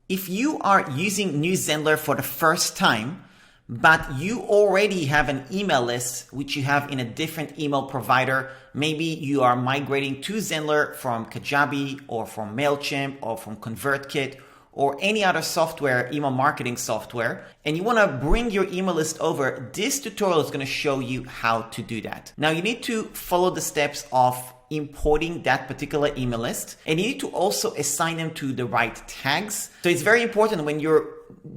If you are using New Zenler for the first time, but you already have an email list which you have in a different email provider, maybe you are migrating to Zenler from Kajabi or from MailChimp or from ConvertKit or any other software, email marketing software, and you want to bring your email list over, this tutorial is going to show you how to do that. Now you need to follow the steps of importing that particular email list, and you need to also assign them to the right tags. So it's very important when you're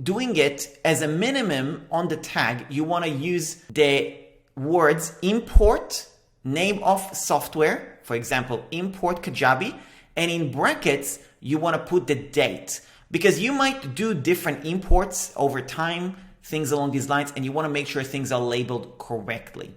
doing it, as a minimum on the tag, you want to use the words import name of software, for example, import Kajabi, and in brackets, you want to put the date, because you might do different imports over time, things along these lines, and you want to make sure things are labeled correctly.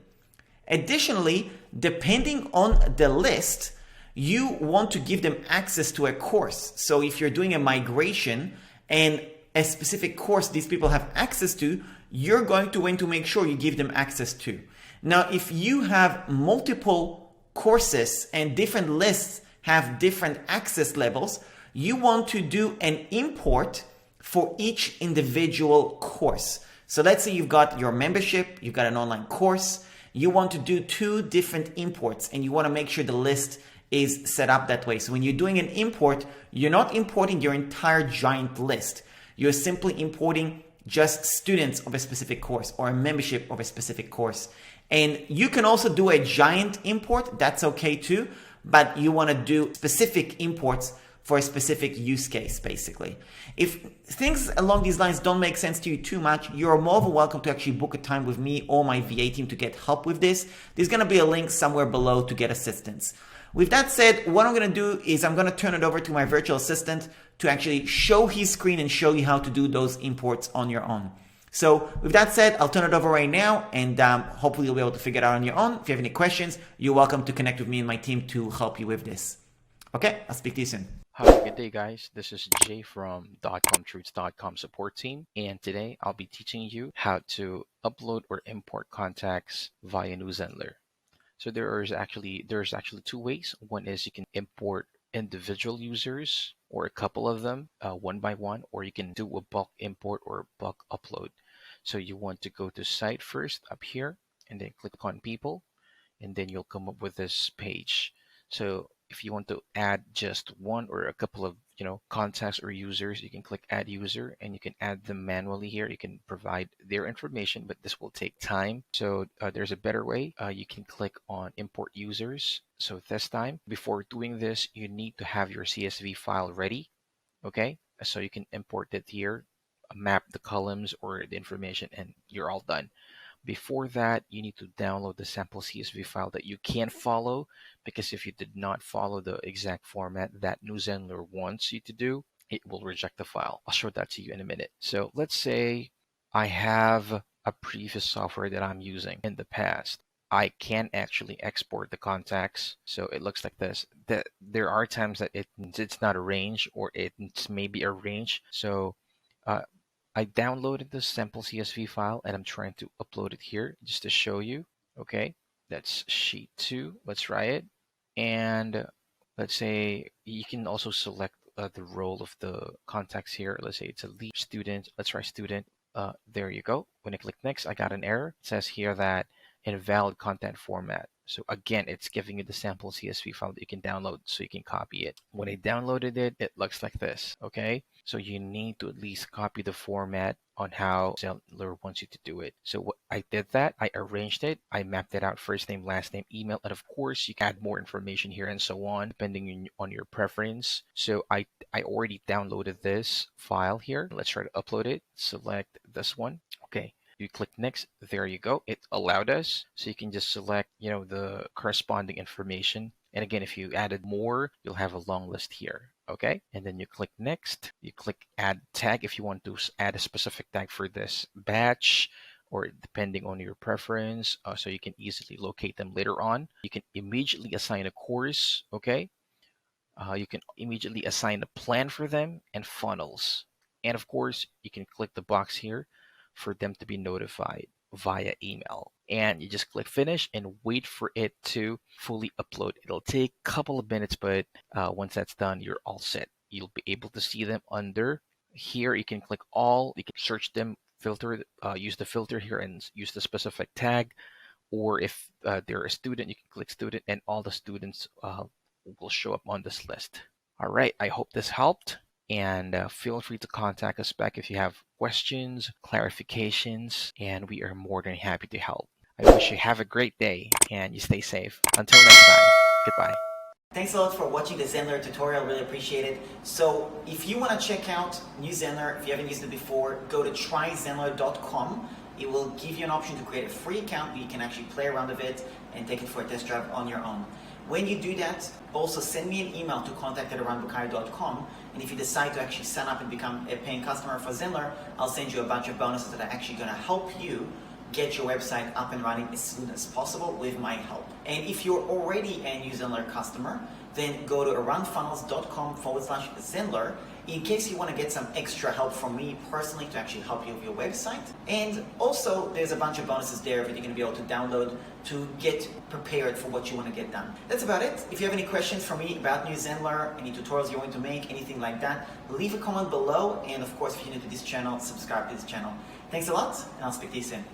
Additionally, depending on the list, you want to give them access to a course. So if you're doing a migration and a specific course these people have access to, you're going to want to make sure you give them access to. Now, if you have multiple courses and different lists have different access levels, you want to do an import for each individual course. So let's say you've got your membership, you've got an online course, you want to do 2 different imports and you want to make sure the list is set up that way. So when you're doing an import, you're not importing your entire giant list. You're simply importing just students of a specific course or a membership of a specific course. And you can also do a giant import, that's okay too, but you want to do specific imports for a specific use case, basically. If things along these lines don't make sense to you too much, you're more than welcome to actually book a time with me or my VA team to get help with this. There's gonna be a link somewhere below to get assistance. With that said, what I'm gonna do is I'm gonna turn it over to my virtual assistant to actually show his screen and show you how to do those imports on your own. So with that said, I'll turn it over right now, and hopefully you'll be able to figure it out on your own. If you have any questions, you're welcome to connect with me and my team to help you with this. Okay, I'll speak to you soon. Hi, good day guys. This is Jay from .comtruths.com support team, and today I'll be teaching you how to upload or import contacts via New Zenler. So there's actually 2 ways. One is you can import individual users or a couple of them one by one, or you can do a bulk import or bulk upload. So you want to go to site first up here and then click on people, and then you'll come up with this page. So if you want to add just one or a couple of contacts or users, you can click add user and you can add them manually here. You can provide their information, but this will take time. So there's a better way. You can click on import users. So this time, before doing this, you need to have your CSV file ready. Okay, so you can import it here, map the columns or the information, and you're all done. Before that, you need to download the sample CSV file that you can follow, because if you did not follow the exact format that New Zenler wants you to do, it will reject the file. I'll show that to you in a minute. So let's say I have a previous software that I'm using in the past. I can actually export the contacts. So it looks like this. There are times that it's not arranged, or it's maybe arranged. So I downloaded the sample CSV file and I'm trying to upload it here just to show you. Okay, that's sheet 2. Let's try it. And let's say you can also select the role of the contacts here. Let's say it's a lead student. Let's try student. There you go. When I click next, I got an error. It says here that invalid content format. So again, it's giving you the sample CSV file that you can download so you can copy it. When I downloaded it, it looks like this. Okay, so you need to at least copy the format on how Zenler wants you to do it. So what I did that, I arranged it, I mapped it out, first name, last name, email, and of course you can add more information here and so on, depending on your preference. So I already downloaded this file here. Let's try to upload it. Select this one. Okay. You click next, there you go. It allowed us. So you can just select, the corresponding information. And again, if you added more, you'll have a long list here. Okay. And then you click next, you click add tag if you want to add a specific tag for this batch, or depending on your preference. So you can easily locate them later on. You can immediately assign a course. Okay. You can immediately assign a plan for them and funnels. And of course, you can click the box here for them to be notified via email, and you just click finish and wait for it to fully upload. It'll take a couple of minutes, but once that's done, you're all set. You'll be able to see them under Here you can click all, you can search them, filter, use the filter here and use the specific tag. Or if they're a student, you can click student and all the students will show up on this list. All right, I hope this helped, and feel free to contact us back if you have questions, clarifications, and we are more than happy to help. I wish you have a great day and you stay safe. Until next time, goodbye. Thanks a lot for watching the Zenler tutorial, really appreciate it. So if you want to check out New Zenler, if you haven't used it before, go to tryzenler.com. It will give you an option to create a free account where you can actually play around with it and take it for a test drive on your own. When you do that, also send me an email to contact@aranbukhari.com, and if you decide to actually sign up and become a paying customer for Zenler, I'll send you a bunch of bonuses that are actually going to help you get your website up and running as soon as possible with my help. And if you're already a new Zenler customer, then go to aranfunnels.com/Zenler in case you want to get some extra help from me personally to actually help you with your website. And also there's a bunch of bonuses there that you're going to be able to download to get prepared for what you want to get done. That's about it. If you have any questions for me about New Zenler, any tutorials you want to make, anything like that, leave a comment below. And of course, if you're new to this channel, subscribe to this channel. Thanks a lot, and I'll speak to you soon.